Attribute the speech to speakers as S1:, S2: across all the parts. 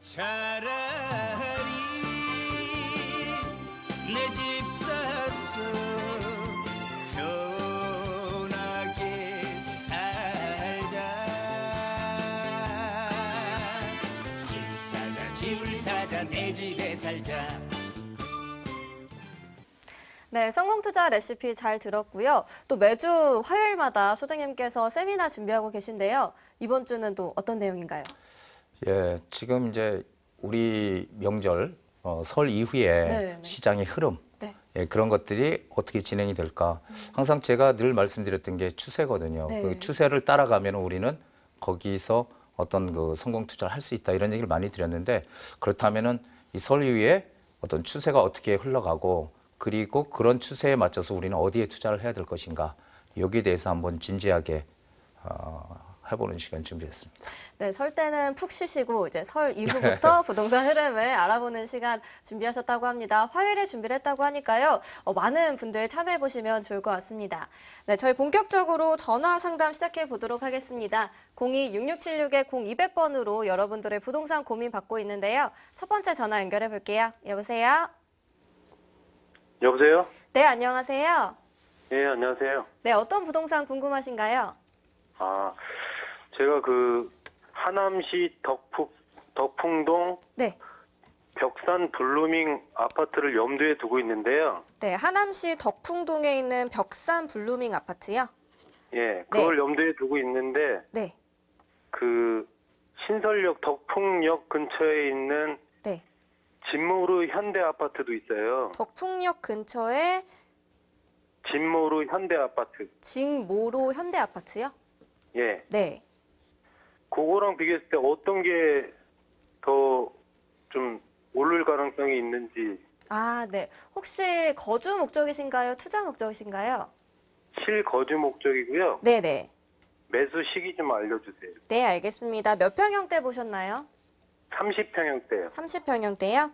S1: 차라리 내 집 사서 편하게 살자. 집을 사자 내 집에 살자.
S2: 네, 성공투자 레시피 잘 들었고요. 또 매주 화요일마다 소장님께서 세미나 준비하고 계신데요. 이번 주는 또 어떤 내용인가요?
S3: 예, 지금 이제 우리 명절 설 이후에
S2: 네.
S3: 시장의 흐름,
S2: 네.
S3: 예, 그런 것들이 어떻게 진행이 될까. 항상 제가 늘 말씀드렸던 게 추세거든요.
S2: 네.
S3: 그 추세를 따라가면 우리는 거기서 어떤 그 성공 투자를 할 수 있다 이런 얘기를 많이 드렸는데, 그렇다면은 이 설 이후에 어떤 추세가 어떻게 흘러가고, 그리고 그런 추세에 맞춰서 우리는 어디에 투자를 해야 될 것인가, 여기에 대해서 한번 진지하게 해보는 시간 준비했습니다.
S2: 네, 설 때는 푹 쉬시고 이제 설 이후부터 부동산 흐름을 알아보는 시간 준비하셨다고 합니다. 화요일에 준비를 했다고 하니까요. 많은 분들 참여해 보시면 좋을 것 같습니다. 네, 저희 본격적으로 전화 상담 시작해 보도록 하겠습니다. 02-6676-0200번으로 여러분들의 부동산 고민 받고 있는데요. 첫 번째 전화 연결해 볼게요. 여보세요?
S4: 여보세요?
S2: 네, 안녕하세요.
S4: 예, 안녕하세요.
S2: 네, 어떤 부동산 궁금하신가요?
S4: 제가 그 하남시 덕풍동
S2: 네.
S4: 벽산 블루밍 아파트를 염두에 두고 있는데요.
S2: 네, 하남시 덕풍동에 있는 벽산 블루밍 아파트요?
S4: 예, 그걸 염두에 두고 있는데
S2: 네.
S4: 그 신설역 덕풍역 근처에 있는
S2: 네.
S4: 진모루 현대 아파트도 있어요.
S2: 덕풍역 근처에
S4: 진모루 현대 아파트.
S2: 징모로 현대 아파트요?
S4: 예.
S2: 네.
S4: 그거랑 비교했을 때 어떤 게 더 좀 오를 가능성이 있는지.
S2: 네. 혹시 거주 목적이신가요? 투자 목적이신가요?
S4: 실거주 목적이고요.
S2: 네네.
S4: 매수 시기 좀 알려주세요.
S2: 네, 알겠습니다. 몇 평형대 보셨나요?
S4: 30평형대요.
S2: 30평형대요?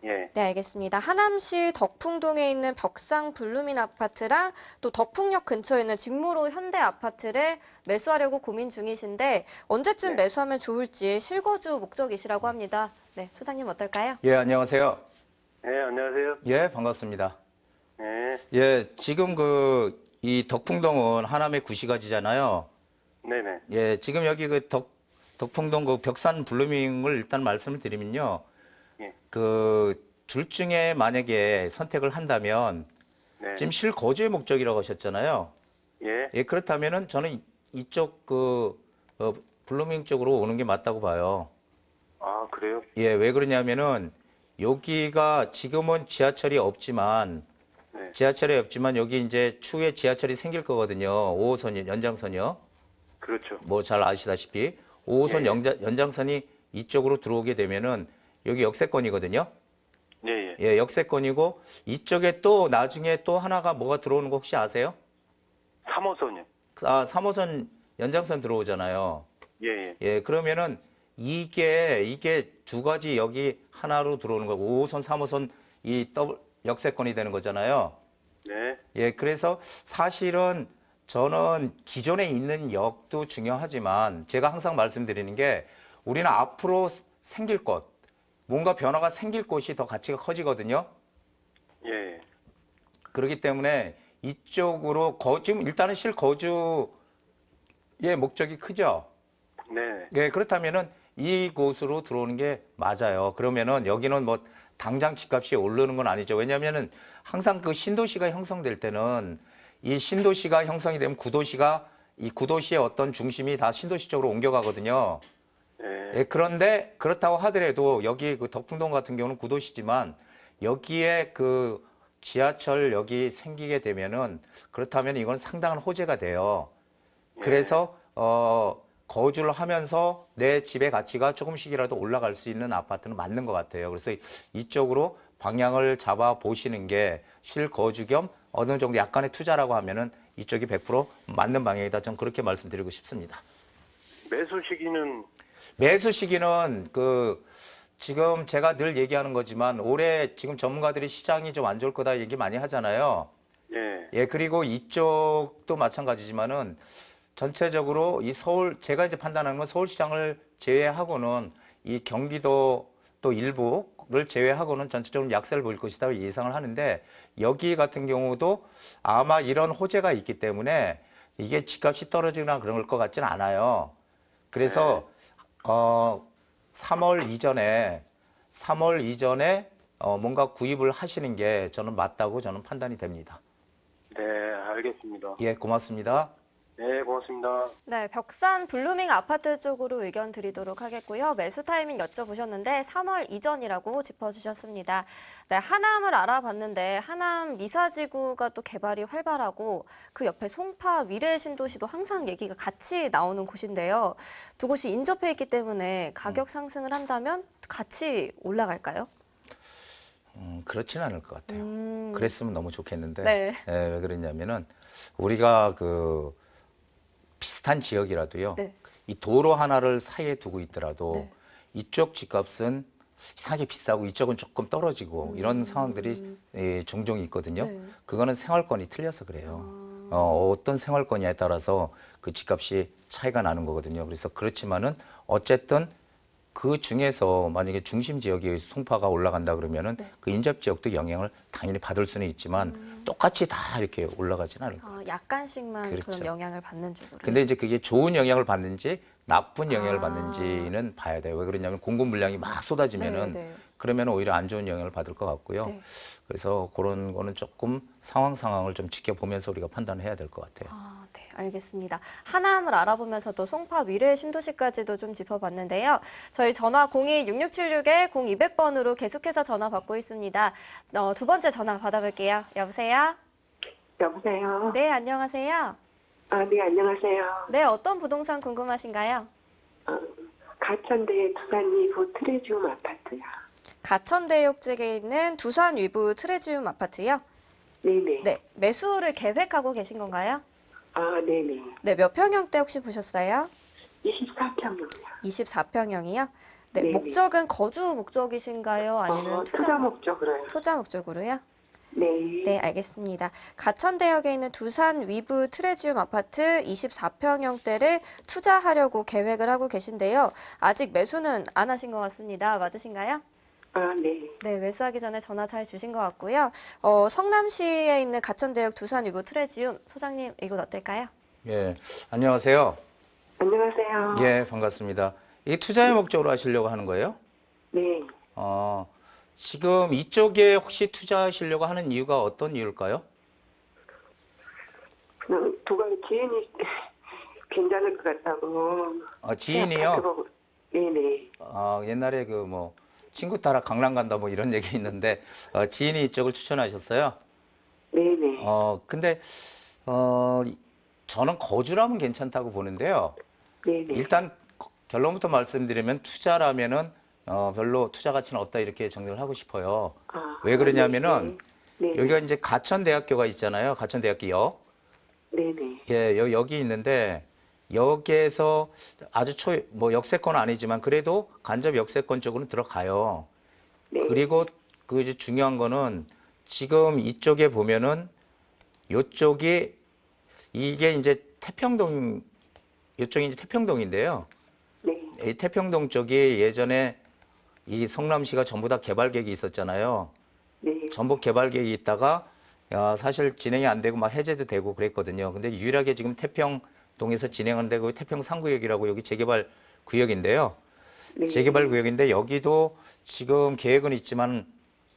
S4: 예.
S2: 네, 알겠습니다. 하남시 덕풍동에 있는 벽상 블루민 아파트랑 또 덕풍역 근처에 있는 직무로 현대 아파트를 매수하려고 고민 중이신데 언제쯤
S4: 네.
S2: 매수하면 좋을지 실거주 목적이시라고 합니다. 네, 소장님 어떨까요?
S3: 예, 안녕하세요.
S4: 네, 안녕하세요.
S3: 예, 반갑습니다.
S4: 네,
S3: 예, 지금 이 덕풍동은 하남의 구시가지잖아요.
S4: 네네.
S3: 예, 지금 여기 덕풍동 그 벽산 블루밍을 일단 말씀을 드리면요.
S4: 예.
S3: 둘 중에 만약에 선택을 한다면,
S4: 네.
S3: 지금 실거주의 목적이라고 하셨잖아요.
S4: 예.
S3: 예, 그렇다면은 저는 이쪽 블루밍 쪽으로 오는 게 맞다고 봐요.
S4: 아, 그래요?
S3: 예, 왜 그러냐면은 여기가 지금은 지하철이 없지만,
S4: 네.
S3: 여기 이제 추후에 지하철이 생길 거거든요. 5호선 연장선이요.
S4: 그렇죠.
S3: 뭐 잘 아시다시피 5호선
S4: 예.
S3: 연장선이 이쪽으로 들어오게 되면은 여기 역세권이거든요.
S4: 예, 예.
S3: 예, 역세권이고 이쪽에 또 나중에 또 하나가 뭐가 들어오는 거 혹시 아세요?
S4: 3호선이요.
S3: 3호선 연장선 들어오잖아요.
S4: 예, 예.
S3: 예, 그러면은 이게 두 가지 여기 하나로 들어오는 거고 5호선, 3호선 이 더블 역세권이 되는 거잖아요.
S4: 네.
S3: 예, 그래서 사실은 저는 기존에 있는 역도 중요하지만 제가 항상 말씀드리는 게 우리는 앞으로 생길 것, 뭔가 변화가 생길 곳이 더 가치가 커지거든요.
S4: 예, 예.
S3: 그렇기 때문에 이쪽으로 지금 일단은 실거주의 목적이 크죠.
S4: 네.
S3: 예, 그렇다면은 이곳으로 들어오는 게 맞아요. 그러면은 여기는 뭐 당장 집값이 오르는 건 아니죠. 왜냐면은 항상 그 신도시가 형성될 때는 이 신도시가 형성이 되면 이 구도시의 어떤 중심이 다 신도시 쪽으로 옮겨가거든요.
S4: 네.
S3: 예, 그런데 그렇다고 하더라도 여기 그 덕풍동 같은 경우는 구도시지만 여기에 그 지하철역이 생기게 되면은 그렇다면 이건 상당한 호재가 돼요. 그래서 거주를 하면서 내 집의 가치가 조금씩이라도 올라갈 수 있는 아파트는 맞는 것 같아요. 그래서 이쪽으로 방향을 잡아 보시는 게 실거주 겸 어느 정도 약간의 투자라고 하면은 이쪽이 100% 맞는 방향이다. 전 그렇게 말씀드리고 싶습니다. 매수 시기는 지금 제가 늘 얘기하는 거지만 올해 지금 전문가들이 시장이 좀 안 좋을 거다 얘기 많이 하잖아요.
S4: 예.
S3: 예, 그리고 이쪽도 마찬가지지만은 전체적으로 이 제가 이제 판단하는 건 서울시장을 제외하고는 이 경기도 또 일부를 제외하고는 전체적으로 약세를 보일 것이다 예상을 하는데 여기 같은 경우도 아마 이런 호재가 있기 때문에 이게 집값이 떨어지거나 그런 것 같지는 않아요. 그래서 3월 이전에 뭔가 구입을 하시는 게 저는 맞다고 저는 판단이 됩니다.
S4: 네, 알겠습니다.
S3: 예, 고맙습니다.
S4: 네, 고맙습니다.
S2: 네, 벽산 블루밍 아파트 쪽으로 의견 드리도록 하겠고요. 매수 타이밍 여쭤보셨는데 3월 이전이라고 짚어주셨습니다. 네, 하남을 알아봤는데 하남 미사지구가 또 개발이 활발하고 그 옆에 송파 위례신도시도 항상 얘기가 같이 나오는 곳인데요. 두 곳이 인접해 있기 때문에 가격 상승을 한다면 같이 올라갈까요?
S3: 그렇지는 않을 것 같아요. 그랬으면 너무 좋겠는데
S2: 네.
S3: 왜 그러냐면은 우리가 비슷한 지역이라도요.
S2: 네.
S3: 이 도로 하나를 사이에 두고 있더라도
S2: 네.
S3: 이쪽 집값은 이상하게 비싸고 이쪽은 조금 떨어지고 이런 상황들이 종종 있거든요.
S2: 네.
S3: 그거는 생활권이 틀려서 그래요. 어떤 생활권냐에 따라서 그 집값이 차이가 나는 거거든요. 그래서 그렇지만은 어쨌든 그 중에서 만약에 중심 지역이 송파가 올라간다 그러면은 그 인접 지역도 영향을 당연히 받을 수는 있지만 똑같이 다 이렇게 올라가지는 않을 거예요.
S2: 약간씩만
S3: 그렇죠.
S2: 그런 영향을 받는 쪽으로.
S3: 근데 이제 그게 좋은 영향을 받는지 나쁜 영향을 받는지는 봐야 돼요. 왜 그러냐면 공급 물량이 막 쏟아지면은
S2: 네.
S3: 그러면 오히려 안 좋은 영향을 받을 것 같고요.
S2: 네.
S3: 그래서 그런 거는 조금 상황을 좀 지켜보면서 우리가 판단해야 될 것 같아요.
S2: 네, 알겠습니다. 하남을 알아보면서도 송파 위례 신도시까지도 좀 짚어봤는데요. 저희 전화 02-6676-0200번으로 계속해서 전화 받고 있습니다. 두 번째 전화 받아볼게요. 여보세요?
S5: 여보세요?
S2: 네, 안녕하세요.
S5: 네, 안녕하세요.
S2: 네, 어떤 부동산 궁금하신가요?
S5: 가천대 두산이부 트레지움 아파트요.
S2: 가천대역 쪽에 있는 두산 위브 트레지움 아파트요?
S5: 네네.
S2: 네, 매수를 계획하고 계신 건가요?
S5: 네네.
S2: 네, 몇 평형대 혹시 보셨어요?
S5: 24평이요.
S2: 24평형이요? 네,
S5: 네네.
S2: 목적은 거주 목적이신가요? 아니면
S5: 투자 목적으로요.
S2: 투자 목적으로요?
S5: 네.
S2: 네, 알겠습니다. 가천대역에 있는 두산 위브 트레지움 아파트 24평형대를 투자하려고 계획을 하고 계신데요. 아직 매수는 안 하신 것 같습니다. 맞으신가요?
S5: 네.
S2: 네, 매수하기 전에 전화 잘 주신 것 같고요. 성남시에 있는 가천대역 두산 위브 트레지움 소장님 이곳 어떨까요?
S3: 예, 안녕하세요.
S5: 안녕하세요.
S3: 예, 반갑습니다. 이 투자의 목적으로 하시려고 하는 거예요?
S5: 네.
S3: 지금 이쪽에 혹시 투자하시려고 하는 이유가 어떤 이유일까요?
S5: 그냥 두 가지 지인이 괜찮을 것 같다고.
S3: 지인이요?
S5: 네네.
S3: 옛날에 친구 따라 강남 간다 이런 얘기 있는데 지인이 이쪽을 추천하셨어요.
S5: 네네.
S3: 근데 저는 거주라면 괜찮다고 보는데요.
S5: 네네.
S3: 일단 결론부터 말씀드리면 투자라면은 별로 투자 가치는 없다 이렇게 정리를 하고 싶어요. 왜 그러냐면은
S5: 네.
S3: 여기가 이제 가천대학교가 있잖아요. 가천대학교역.
S5: 네네.
S3: 예, 여기 있는데 여기에서 아주 역세권은 아니지만 그래도 간접 역세권 쪽으로 들어가요.
S5: 네.
S3: 그리고 그 이제 중요한 거는 지금 이쪽에 보면은 이쪽이 이게 이제 이쪽이 이제 태평동인데요.
S5: 네.
S3: 이 태평동 쪽이 예전에 이 성남시가 전부 다 개발 계획이 있었잖아요.
S5: 네.
S3: 전북 개발 계획이 있다가 사실 진행이 안 되고 막 해제도 되고 그랬거든요. 근데 유일하게 지금 태평동에서 진행은 되고 태평 3구역이라고 여기 재개발 구역인데요.
S5: 네.
S3: 재개발 구역인데 여기도 지금 계획은 있지만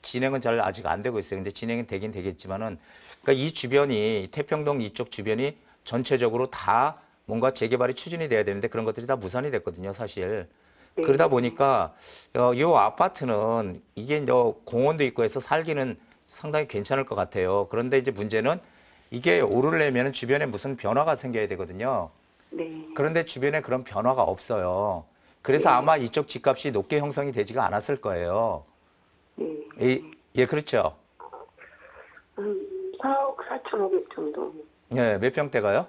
S3: 진행은 잘 아직 안 되고 있어요. 근데 진행은 되긴 되겠지만은 그러니까 이 주변이 태평동 이쪽 주변이 전체적으로 다 뭔가 재개발이 추진이 돼야 되는데 그런 것들이 다 무산이 됐거든요, 사실.
S5: 네.
S3: 그러다 보니까 이 아파트는 이게 이제 공원도 있고 해서 살기는 상당히 괜찮을 것 같아요. 그런데 이제 문제는 이게 오르려면 주변에 무슨 변화가 생겨야 되거든요.
S5: 네.
S3: 그런데 주변에 그런 변화가 없어요. 그래서 아마 이쪽 집값이 높게 형성이 되지가 않았을 거예요.
S5: 네.
S3: 예, 그렇죠.
S5: 4억 4,500 정도.
S3: 네, 몇 평대가요?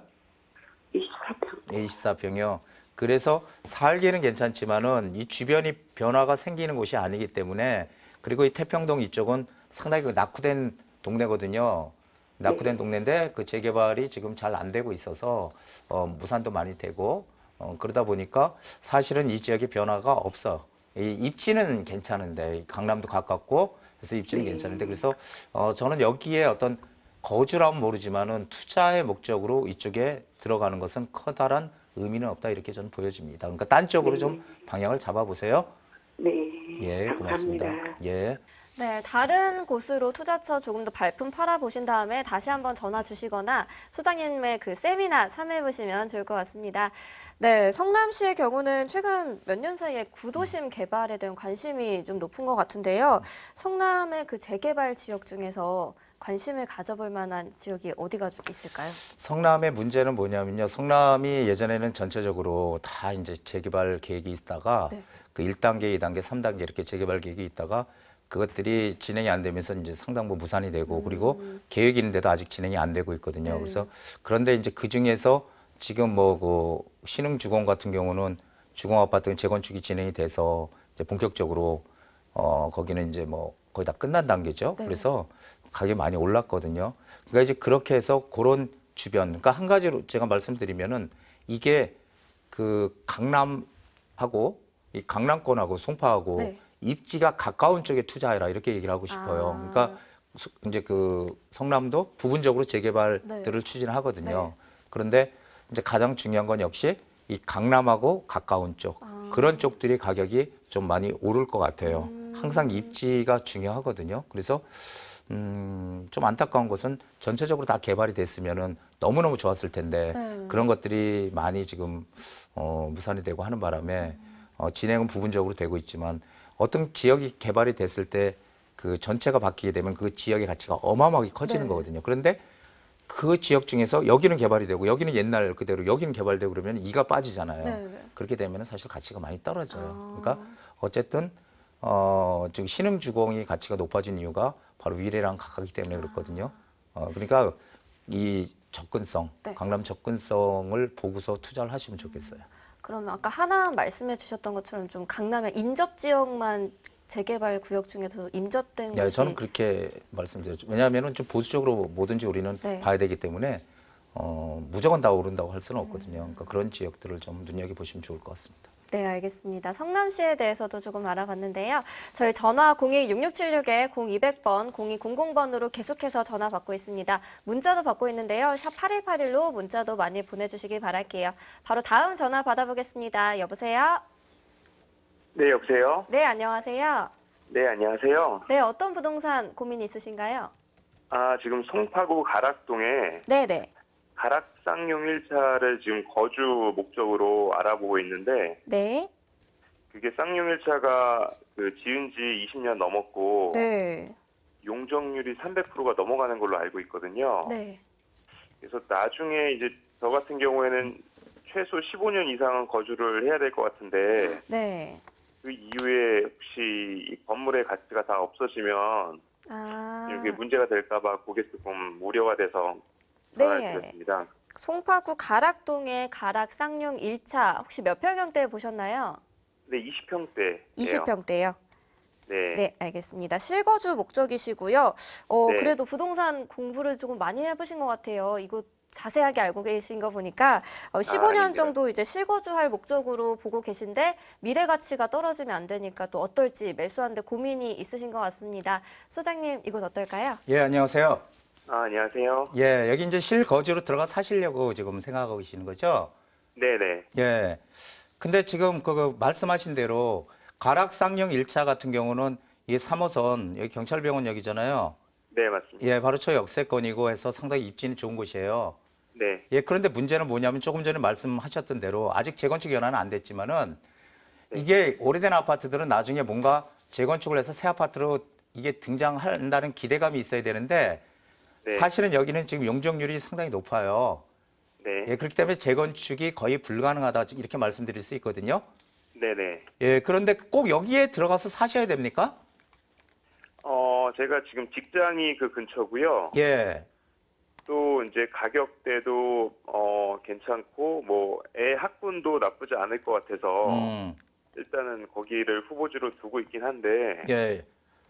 S5: 24평.
S3: 24평이요. 그래서 살기는 괜찮지만은 이 주변이 변화가 생기는 곳이 아니기 때문에 그리고 이 태평동 이쪽은 상당히 낙후된 동네거든요. 낙후된 동네인데 그 재개발이 지금 잘 안 되고 있어서 무산도 많이 되고 그러다 보니까 사실은 이 지역에 변화가 없어. 이 입지는 괜찮은데 강남도 가깝고 그래서 입지는 괜찮은데 그래서 저는 여기에 어떤 거주라면 모르지만은 투자의 목적으로 이쪽에 들어가는 것은 커다란 의미는 없다 이렇게 저는 보여집니다. 그러니까 딴 쪽으로 좀 방향을 잡아보세요.
S5: 네.
S3: 예, 고맙습니다.
S5: 감사합니다.
S3: 예.
S2: 네, 다른 곳으로 투자처 조금 더 발품 팔아보신 다음에 다시 한번 전화 주시거나 소장님의 그 세미나 참여해보시면 좋을 것 같습니다. 네, 성남시의 경우는 최근 몇 년 사이에 구도심 개발에 대한 관심이 좀 높은 것 같은데요. 성남의 그 재개발 지역 중에서 관심을 가져볼 만한 지역이 어디가 좀 있을까요?
S3: 성남의 문제는 뭐냐면요. 성남이 예전에는 전체적으로 다 이제 재개발 계획이 있다가
S2: 네.
S3: 그 1단계, 2단계, 3단계 이렇게 재개발 계획이 있다가 그것들이 진행이 안 되면서 이제 상당부 무산이 되고 그리고 계획이 있는데도 아직 진행이 안 되고 있거든요.
S2: 네.
S3: 그래서 그런데 이제 그 중에서 지금 뭐 그 신흥주공 같은 경우는 주공 아파트 재건축이 진행이 돼서 이제 본격적으로 거기는 이제 뭐 거의 다 끝난 단계죠.
S2: 네.
S3: 그래서 가격이 많이 올랐거든요. 그러니까 이제 그렇게 해서 그런 주변, 그러니까 한 가지로 제가 말씀드리면은 이게 그 강남하고 이 강남권하고 송파하고
S2: 네.
S3: 입지가 가까운 쪽에 투자해라 이렇게 얘기를 하고 싶어요.
S2: 아.
S3: 그러니까 이제 그 성남도 부분적으로 재개발들을
S2: 네.
S3: 추진하거든요.
S2: 네.
S3: 그런데 이제 가장 중요한 건 역시 이 강남하고 가까운 쪽 그런 쪽들이 가격이 좀 많이 오를 것 같아요. 항상 입지가 중요하거든요. 그래서 좀 안타까운 것은 전체적으로 다 개발이 됐으면은 너무너무 좋았을 텐데
S2: 네.
S3: 그런 것들이 많이 지금 무산이 되고 하는 바람에 진행은 부분적으로 되고 있지만 어떤 지역이 개발이 됐을 때 그 전체가 바뀌게 되면 그 지역의 가치가 어마어마하게 커지는
S2: 네.
S3: 거거든요. 그런데 그 지역 중에서 여기는 개발이 되고 여기는 옛날 그대로 여기는 개발되고 그러면 이가 빠지잖아요.
S2: 네, 네.
S3: 그렇게 되면 사실 가치가 많이 떨어져요.
S2: 아.
S3: 그러니까 어쨌든 지금 신흥주공이 가치가 높아진 이유가 바로 위례랑 가깝기 때문에 그렇거든요. 그러니까 이 접근성,
S2: 네.
S3: 강남 접근성을 보고서 투자를 하시면 좋겠어요.
S2: 그러면 아까 하나 말씀해 주셨던 것처럼 좀 강남의 인접 지역만 재개발 구역 중에서 인접된
S3: 네,
S2: 곳이
S3: 저는 그렇게 말씀드렸죠. 왜냐하면 좀 보수적으로 뭐든지 우리는
S2: 네.
S3: 봐야 되기 때문에 무조건 다 오른다고 할 수는 없거든요. 그러니까 그런 지역들을 좀 눈여겨보시면 좋을 것 같습니다.
S2: 네, 알겠습니다. 성남시에 대해서도 조금 알아봤는데요. 저희 전화 02-6676-0200번, 0200번으로 계속해서 전화 받고 있습니다. 문자도 받고 있는데요. 샵 8181로 문자도 많이 보내주시길 바랄게요. 바로 다음 전화 받아보겠습니다. 여보세요?
S4: 네, 여보세요?
S2: 네, 안녕하세요.
S4: 네, 안녕하세요.
S2: 네, 어떤 부동산 고민 있으신가요?
S4: 지금 송파구 가락동에
S2: 네, 네.
S4: 가락 쌍용 1차를 지금 거주 목적으로 알아보고 있는데
S2: 네.
S4: 그게 쌍용 1차가 그 지은 지 20년 넘었고
S2: 네.
S4: 용적률이 300%가 넘어가는 걸로 알고 있거든요.
S2: 네.
S4: 그래서 나중에 이제 저 같은 경우에는 최소 15년 이상은 거주를 해야 될 것 같은데
S2: 네.
S4: 그 이후에 혹시 이 건물의 가치가 다 없어지면
S2: 아.
S4: 이게 문제가 될까봐 그게 조금 우려가 돼서 전화를
S2: 네.
S4: 드렸습니다.
S2: 송파구 가락동의 가락 쌍용 1차 혹시 몇 평형대 보셨나요?
S4: 네, 20평대.
S2: 20평대요.
S4: 네.
S2: 네, 알겠습니다. 실거주 목적이시고요.
S4: 네.
S2: 그래도 부동산 공부를 조금 많이 해보신 것 같아요. 이거 자세하게 알고 계신 거 보니까 15년
S4: 아닙니다.
S2: 정도 이제 실거주할 목적으로 보고 계신데 미래 가치가 떨어지면 안 되니까 또 어떨지 매수하는데 고민이 있으신 것 같습니다. 소장님, 이곳 어떨까요?
S3: 예, 안녕하세요.
S4: 안녕하세요.
S3: 예, 여기 이제 실거주로 들어가 사시려고 지금 생각하고 계시는 거죠?
S4: 네네.
S3: 예. 근데 지금 그 말씀하신 대로 가락 쌍용 1차 같은 경우는 이 3호선 여기 경찰병원역이잖아요.
S4: 네, 맞습니다.
S3: 예, 바로 저 역세권이고 해서 상당히 입지는 좋은 곳이에요.
S4: 네.
S3: 예, 그런데 문제는 뭐냐면 조금 전에 말씀하셨던 대로 아직 재건축 연한은 안 됐지만은 이게 오래된 아파트들은 나중에 뭔가 재건축을 해서 새 아파트로 이게 등장한다는 기대감이 있어야 되는데
S4: 네.
S3: 사실은 여기는 지금 용적률이 상당히 높아요.
S4: 네.
S3: 예, 그렇기 때문에 재건축이 거의 불가능하다 이렇게 말씀드릴 수 있거든요.
S4: 네네.
S3: 예, 그런데 꼭 여기에 들어가서 사셔야 됩니까?
S4: 제가 지금 직장이 그 근처고요.
S3: 예.
S4: 또 이제 가격대도 괜찮고 뭐 애 학군도 나쁘지 않을 것 같아서 일단은 거기를 후보지로 두고 있긴 한데
S3: 예.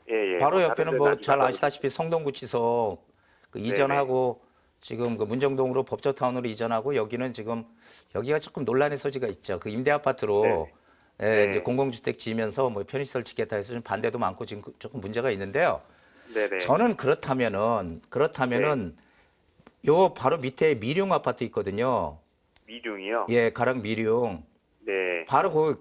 S4: 예.
S3: 바로
S4: 뭐
S3: 옆에는
S4: 다른
S3: 뭐
S4: 데는
S3: 잘
S4: 아직
S3: 아시다시피 성동구치소 그 이전하고 지금 그 문정동으로 법조타운으로 이전하고 여기는 지금 여기가 조금 논란의 소지가 있죠. 그 임대 아파트로 예,
S4: 네.
S3: 이제 공공주택 지으면서 뭐 편의시설 짓겠다 해서 좀 반대도 많고 지금 조금 문제가 있는데요.
S4: 네네.
S3: 저는 그렇다면은 요 바로 밑에 미룡 아파트 있거든요.
S4: 미중이요?
S3: 예, 가락 미룡.
S4: 네.
S3: 바로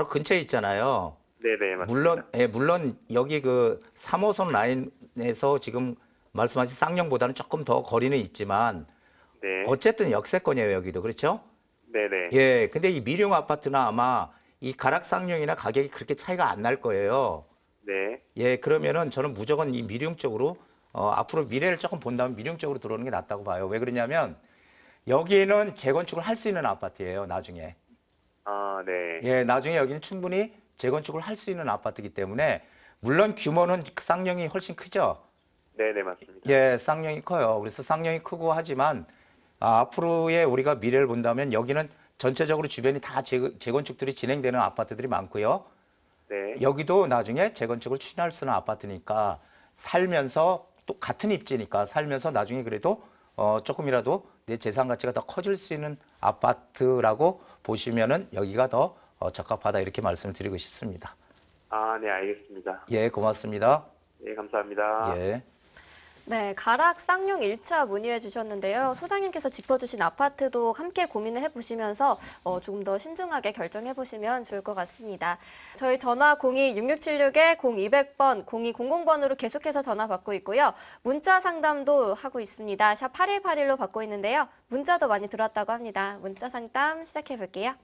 S3: 근처에 있잖아요.
S4: 네네, 맞습니다.
S3: 물론 여기 그 3호선 라인에서 지금 말씀하신 쌍용보다는 조금 더 거리는 있지만
S4: 네.
S3: 어쨌든 역세권이에요, 여기도. 그렇죠?
S4: 네네.
S3: 예, 근데 이 미룡 아파트나 아마 이 가락 쌍용이나 가격이 그렇게 차이가 안 날 거예요.
S4: 네.
S3: 예, 그러면은 저는 무조건 이 미룡 쪽으로 앞으로 미래를 조금 본다면 미룡 쪽으로 들어오는 게 낫다고 봐요. 왜 그러냐면 여기는 재건축을 할 수 있는 아파트예요, 나중에.
S4: 아, 네.
S3: 예, 나중에 여기는 충분히 재건축을 할 수 있는 아파트이기 때문에 물론 규모는 쌍용이 훨씬 크죠.
S4: 네네, 맞습니다.
S3: 예, 쌍용이 커요. 그래서 쌍용이 크고 하지만 앞으로의 우리가 미래를 본다면 여기는 전체적으로 주변이 다 재건축들이 진행되는 아파트들이 많고요.
S4: 네.
S3: 여기도 나중에 재건축을 추진할 수 있는 아파트니까 살면서 또 같은 입지니까 살면서 나중에 그래도 조금이라도 내 재산 가치가 더 커질 수 있는 아파트라고 보시면은 여기가 더 적합하다 이렇게 말씀을 드리고 싶습니다.
S4: 아, 네, 알겠습니다.
S3: 예, 고맙습니다.
S4: 네, 감사합니다.
S3: 예.
S2: 네, 가락 쌍용 1차 문의해 주셨는데요. 소장님께서 짚어주신 아파트도 함께 고민을 해보시면서 조금 더 신중하게 결정해 보시면 좋을 것 같습니다. 저희 전화 02-6676-0200번, 0200번으로 계속해서 전화 받고 있고요. 문자 상담도 하고 있습니다. 샵 8181로 받고 있는데요. 문자도 많이 들어왔다고 합니다. 문자 상담 시작해 볼게요.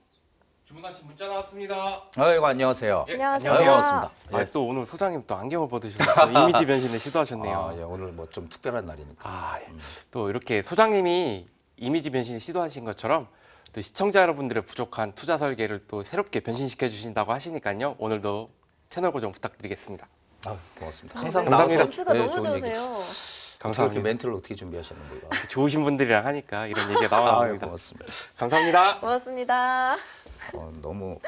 S6: 주문하신 문자 나왔습니다.
S3: 아이고, 안녕하세요.
S6: 예,
S2: 안녕하세요.
S3: 아이고, 반갑습니다.
S6: 아, 또 오늘 소장님 또 안경을 벗으셔서 이미지 변신을 시도하셨네요.
S3: 아, 예, 오늘 뭐 좀 특별한 날이니까.
S6: 아, 예. 또 이렇게 소장님이 이미지 변신을 시도하신 것처럼 또 시청자 여러분들의 부족한 투자 설계를 또 새롭게 변신시켜 주신다고 하시니까요. 오늘도 채널 고정 부탁드리겠습니다.
S3: 아, 고맙습니다. 항상
S6: 감사합니다.
S3: 나와서
S2: 멘트가
S3: 네,
S2: 너무
S3: 좋은 얘기.
S2: 좋으세요.
S3: 어떻게
S6: 감사합니다.
S3: 이렇게 멘트를 어떻게 준비하셨는 거예요?
S6: 좋으신 분들이랑 하니까 이런 얘기가
S3: 아,
S6: 나와납니다.
S3: 고맙습니다.
S6: 감사합니다.
S2: 고맙습니다.
S3: 너무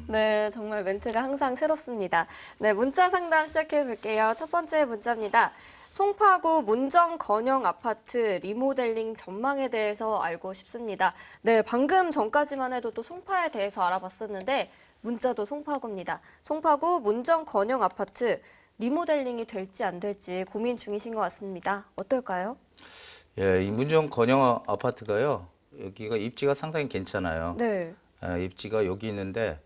S2: 네, 정말 멘트가 항상 새롭습니다. 네, 문자 상담 시작해 볼게요. 첫 번째 문자입니다. 송파구 문정 건영 아파트 리모델링 전망에 대해서 알고 싶습니다. 네, 방금 전까지만 해도 또 송파에 대해서 알아봤었는데 문자도 송파구입니다. 송파구 문정 건영 아파트 리모델링이 될지 안 될지 고민 중이신 것 같습니다. 어떨까요?
S3: 예, 이 문정 건영 아파트가요. 여기가 입지가 상당히 괜찮아요.
S2: 네.
S3: 입지가 여기 있는데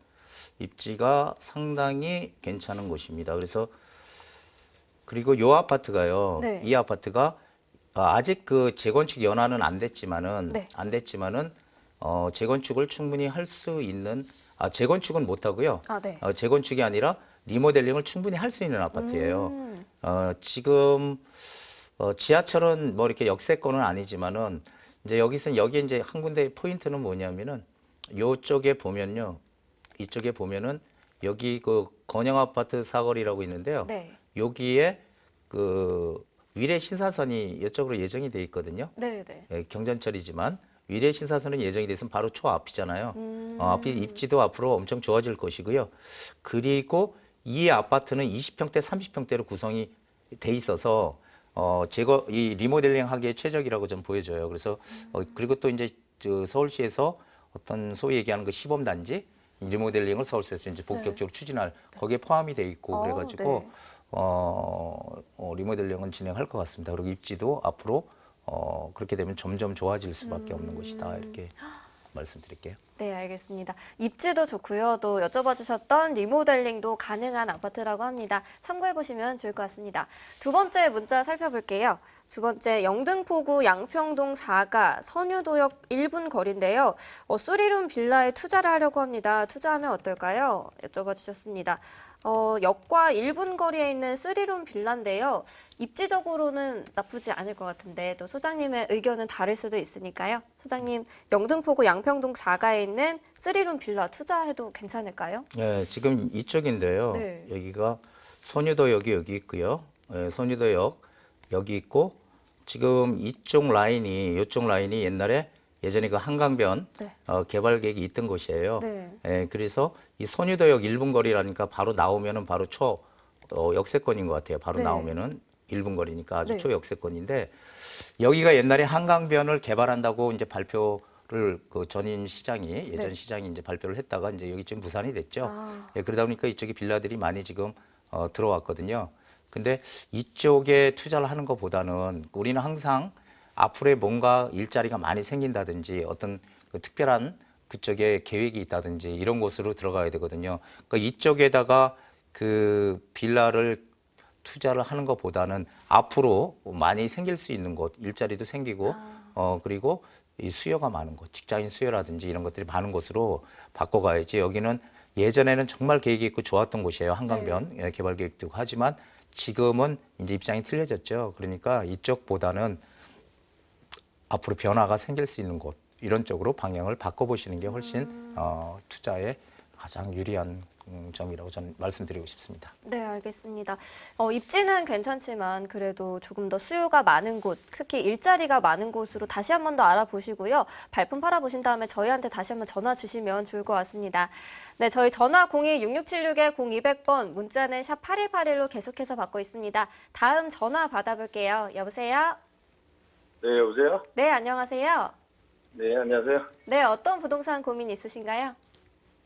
S3: 입지가 상당히 괜찮은 곳입니다. 그리고 이 아파트가요.
S2: 네.
S3: 이 아파트가 아직 그 재건축 연한은 안 됐지만은
S2: 네.
S3: 재건축을 충분히 할 수 있는 재건축은 못 하고요.
S2: 아, 네.
S3: 재건축이 아니라 리모델링을 충분히 할 수 있는 아파트예요. 지금 지하철은 뭐 이렇게 역세권은 아니지만은 이제 여기 이제 한 군데 포인트는 뭐냐면은 요쪽에 보면요. 이쪽에 보면은 여기 그 건영 아파트 사거리라고 있는데요.
S2: 네.
S3: 여기에 그 위례 신사선이 이쪽으로 예정이 돼 있거든요.
S2: 네, 네.
S3: 예, 경전철이지만 위례 신사선은 예정이 돼 있으면 바로 초 앞이잖아요. 앞이 입지도 앞으로 엄청 좋아질 것이고요. 그리고 이 아파트는 20평대, 30평대로 구성이 돼 있어서 이 리모델링 하기에 최적이라고 좀 보여져요. 그래서 그리고 또 이제 서울시에서 어떤 소위 얘기하는 그 시범단지 리모델링을 서울시에서 이제 본격적으로 추진할 거기에 포함이 돼 있고 그래가지고
S2: 네.
S3: 리모델링은 진행할 것 같습니다. 그리고 입지도 앞으로 그렇게 되면 점점 좋아질 수밖에 없는 것이다 이렇게 말씀드릴게요.
S2: 네, 알겠습니다. 입지도 좋고요. 또 여쭤봐 주셨던 리모델링도 가능한 아파트라고 합니다. 참고해 보시면 좋을 것 같습니다. 두 번째 문자 살펴볼게요. 두 번째 영등포구 양평동 4가 선유도역 1분 거리인데요. 3룸 빌라에 투자를 하려고 합니다. 투자하면 어떨까요? 여쭤봐 주셨습니다. 역과 1분 거리에 있는 3룸 빌라인데요. 입지적으로는 나쁘지 않을 것 같은데 또 소장님의 의견은 다를 수도 있으니까요. 소장님, 영등포구 양평동 4가에 있는 3룸 빌라 투자해도 괜찮을까요?
S3: 네, 지금 이쪽인데요.
S2: 네.
S3: 여기가 선유도역이 여기 있고요. 네, 선유도역 여기 있고 지금 이쪽 라인이 옛날에 예전에 그 한강변
S2: 네.
S3: 개발 계획이 있던 곳이에요.
S2: 네.
S3: 예, 그래서 이 선유도역 1분 거리라니까 바로 나오면은 바로 역세권인 것 같아요. 바로
S2: 네.
S3: 나오면은 1분 거리니까 아주
S2: 네.
S3: 초역세권인데 여기가 옛날에 한강변을 개발한다고 이제 발표를 그 전임 시장이 예전
S2: 네.
S3: 시장이 이제 발표를 했다가 이제 여기 지금 무산이 됐죠.
S2: 아.
S3: 예, 그러다 보니까 이쪽에 빌라들이 많이 지금 들어왔거든요. 근데 이쪽에 투자를 하는 것보다는 우리는 항상 앞으로에 뭔가 일자리가 많이 생긴다든지 어떤 그 특별한 그쪽에 계획이 있다든지 이런 곳으로 들어가야 되거든요. 그러니까 이쪽에다가 그 빌라를 투자를 하는 것보다는 앞으로 많이 생길 수 있는 곳, 일자리도 생기고 그리고 이 수요가 많은 곳, 직장인 수요라든지 이런 것들이 많은 곳으로 바꿔가야지. 여기는 예전에는 정말 계획이 있고 좋았던 곳이에요. 한강변 예, 개발 계획도 있고 하지만 지금은 이제 입장이 틀려졌죠. 그러니까 이쪽보다는 앞으로 변화가 생길 수 있는 곳 이런 쪽으로 방향을 바꿔보시는 게 훨씬 투자에 가장 유리한 점이라고 저는 말씀드리고 싶습니다.
S2: 네, 알겠습니다. 입지는 괜찮지만 그래도 조금 더 수요가 많은 곳, 특히 일자리가 많은 곳으로 다시 한 번 더 알아보시고요. 발품 팔아보신 다음에 저희한테 다시 한번 전화 주시면 좋을 것 같습니다. 네, 저희 전화 02-6676-0200번, 문자는 샵 8181로 계속해서 받고 있습니다. 다음 전화 받아볼게요. 여보세요?
S7: 네, 여보세요?
S2: 네, 안녕하세요.
S7: 네, 안녕하세요.
S2: 네, 어떤 부동산 고민 있으신가요?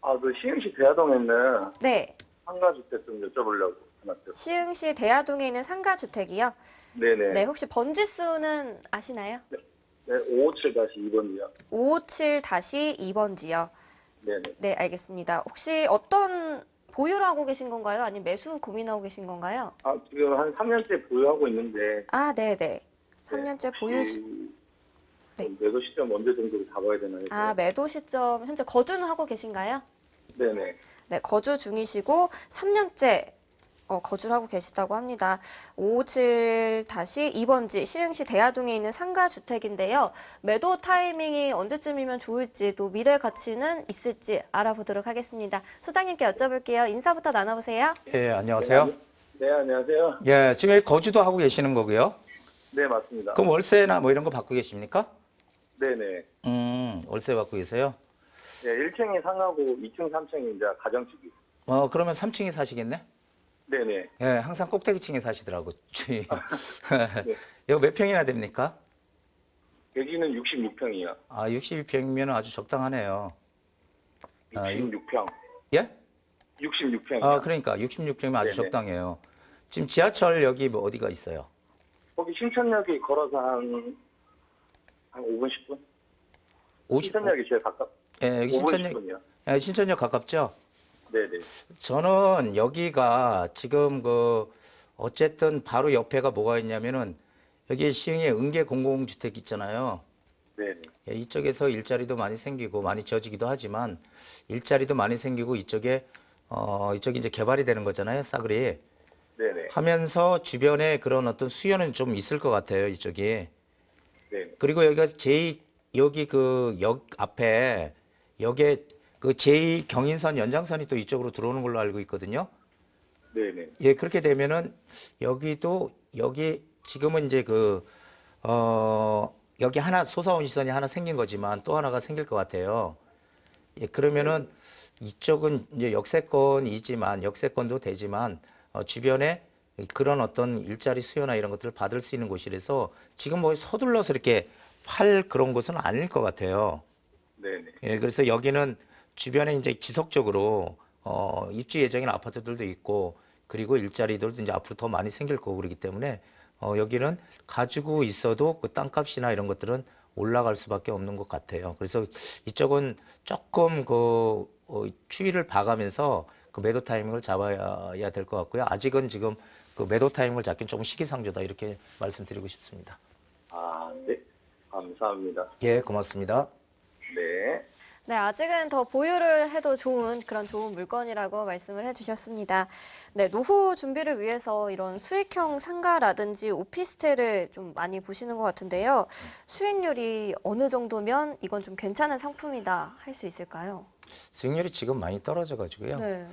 S7: 그 시흥시 대하동에 있는
S2: 네,
S7: 상가주택 좀 여쭤보려고 전화드렸어요.
S2: 시흥시 대하동에 있는 상가주택이요.
S7: 네네.
S2: 네, 혹시 번지수는 아시나요?
S7: 네, 557-2번이요.
S2: 557-2번지요.
S7: 네네.
S2: 네, 알겠습니다. 혹시 어떤 보유를 하고 계신 건가요? 아니면 매수 고민하고 계신 건가요?
S7: 지금 한 3년째 보유하고 있는데.
S2: 아, 네네. 3년째 보유 네.
S7: 매도 시점 언제 정도로 잡아야 되나요?
S2: 아, 매도 시점 현재 거주는 하고 계신가요?
S7: 네네.
S2: 네, 거주 중이시고 3년째 거주를 하고 계시다고 합니다. 557-2번지 시흥시 대하동에 있는 상가주택인데요. 매도 타이밍이 언제쯤이면 좋을지 또 미래 가치는 있을지 알아보도록 하겠습니다. 소장님께 여쭤볼게요. 인사부터 나눠보세요.
S3: 예, 안녕하세요.
S7: 네, 안녕하세요.
S3: 예, 지금 여기 거주도 하고 계시는 거고요.
S7: 네, 맞습니다.
S3: 그럼 월세나 뭐 이런 거 받고 계십니까?
S7: 네네.
S3: 월세 받고 계세요?
S7: 네, 1층이 상가고 2층, 3층이 이제 가정집이.
S3: 그러면 3층에 사시겠네?
S7: 네네.
S3: 예, 항상 꼭대기층에 사시더라고.
S7: 네.
S3: 여기 몇 평이나 됩니까?
S7: 여기는 66평이요.
S3: 62평이면 아주 적당하네요.
S7: 66평.
S3: 예?
S7: 66평이요.
S3: 그러니까 66평이면 아주
S7: 네네.
S3: 적당해요. 지금 지하철 여기 뭐 어디가 있어요?
S7: 거기 신천역이 걸어서 한 5분, 10분?
S3: 50분?
S7: 신천역이 제일
S3: 예, 여기
S7: 5분,
S3: 신천역,
S7: 10분이요.
S3: 예, 신천역 가깝죠?
S7: 네네.
S3: 저는 여기가 지금 어쨌든 바로 옆에가 뭐가 있냐면은 여기 시흥에 은계 공공주택 있잖아요.
S7: 네네.
S3: 예, 이쪽에서 일자리도 많이 생기고 많이 지어지기도 하지만 일자리도 많이 생기고 이쪽에 이쪽이 이제 개발이 되는 거잖아요, 싸그리.
S7: 네네.
S3: 하면서 주변에 그런 어떤 수요는 좀 있을 것 같아요, 이쪽이.
S7: 네.
S3: 그리고 여기가 여기 그 역 앞에 역에 그 제2경인선 연장선이 또 이쪽으로 들어오는 걸로 알고 있거든요.
S7: 네네.
S3: 예, 그렇게 되면은 여기 지금은 이제 여기 하나 소사원 시선이 하나 생긴 거지만 또 하나가 생길 것 같아요. 예, 그러면은 이쪽은 이제 역세권도 되지만 주변에 그런 어떤 일자리 수요나 이런 것들을 받을 수 있는 곳이라서 지금 뭐 서둘러서 이렇게 팔 그런 곳은 아닐 것 같아요.
S7: 네네.
S3: 예, 그래서 여기는 주변에 이제 지속적으로 입주 예정인 아파트들도 있고 그리고 일자리들도 이제 앞으로 더 많이 생길 거고 그러기 때문에 여기는 가지고 있어도 그 땅값이나 이런 것들은 올라갈 수밖에 없는 것 같아요. 그래서 이쪽은 조금 추이를 봐가면서 그 매도 타이밍을 잡아야 될 것 같고요. 아직은 지금 그 매도 타이밍을 잡기는 조금 시기상조다 이렇게 말씀드리고 싶습니다.
S7: 네. 감사합니다.
S3: 예, 고맙습니다.
S7: 네.
S2: 네, 아직은 더 보유를 해도 좋은 물건이라고 말씀을 해주셨습니다. 네, 노후 준비를 위해서 이런 수익형 상가라든지 오피스텔을 좀 많이 보시는 것 같은데요. 수익률이 어느 정도면 이건 좀 괜찮은 상품이다 할 수 있을까요?
S3: 수익률이 지금 많이 떨어져가지고요.
S2: 네.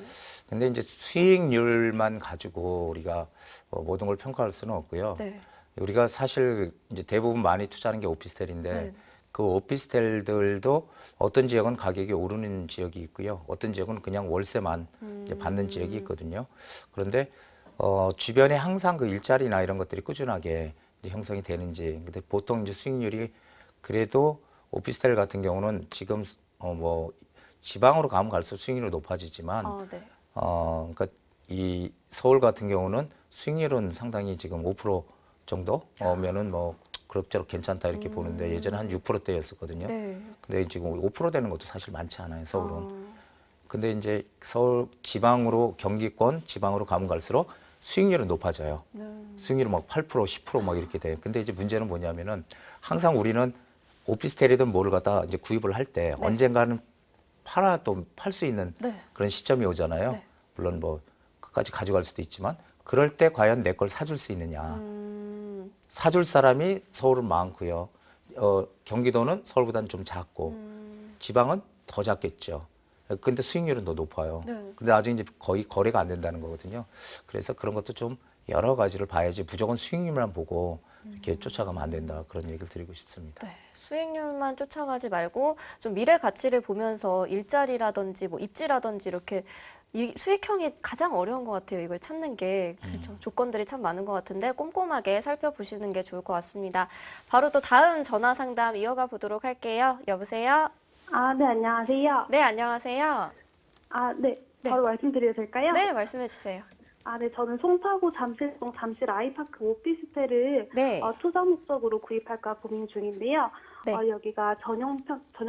S3: 근데 이제 수익률만 가지고 우리가 모든 걸 평가할 수는 없고요.
S2: 네.
S3: 우리가 사실 이제 대부분 많이 투자하는 게 오피스텔인데
S2: 네.
S3: 그 오피스텔들도 어떤 지역은 가격이 오르는 지역이 있고요. 어떤 지역은 그냥 월세만 이제 받는 지역이 있거든요. 그런데 주변에 항상 그 일자리나 이런 것들이 꾸준하게 이제 형성이 되는지. 근데 보통 이제 수익률이 그래도 오피스텔 같은 경우는 지금 뭐 지방으로 가면 갈수록 수익률이 높아지지만
S2: 네.
S3: 그러니까 이 서울 같은 경우는 수익률은 상당히 지금 5% 정도면은 뭐 그럭저럭 괜찮다 이렇게 보는데 예전에 한 6%대였었거든요.
S2: 네.
S3: 근데 지금 5% 되는 것도 사실 많지 않아요, 서울은. 근데 이제 서울 지방으로 경기권 지방으로 가면 갈수록 수익률은 높아져요. 수익률은 막 8%, 10% 막 이렇게 돼요. 근데 이제 문제는 뭐냐면은 항상 우리는 오피스텔이든 뭐를 갖다 이제 구입을 할 때 언젠가는 또 팔 수 있는 그런 시점이 오잖아요.
S2: 네.
S3: 물론 뭐 끝까지 가져갈 수도 있지만 그럴 때 과연 내 걸 사줄 수 있느냐. 사줄 사람이 서울은 많고요. 경기도는 서울보다는 좀 작고 지방은 더 작겠죠. 근데 수익률은 더 높아요.
S2: 네.
S3: 근데 아직 이제 거의 거래가 안 된다는 거거든요. 그래서 그런 것도 좀 여러 가지를 봐야지 무조건 수익률만 보고 이렇게 쫓아가면 안 된다. 그런 얘기를 드리고 싶습니다.
S2: 네, 수익률만 쫓아가지 말고 좀 미래 가치를 보면서 일자리라든지 뭐 입지라든지 이렇게 이 수익형이 가장 어려운 것 같아요. 이걸 찾는 게 그렇죠. 조건들이 참 많은 것 같은데 꼼꼼하게 살펴보시는 게 좋을 것 같습니다. 바로 또 다음 전화 상담 이어가 보도록 할게요. 여보세요?
S8: 네, 안녕하세요.
S2: 네, 안녕하세요.
S8: 네. 바로 말씀드려도 될까요?
S2: 네, 말씀해 주세요.
S8: 네, 저는 송파구 잠실동 잠실 아이파크 오피스텔을
S2: 네.
S8: 투자 목적으로 구입할까 고민 중인데요.
S2: 네.
S8: 여기가 전용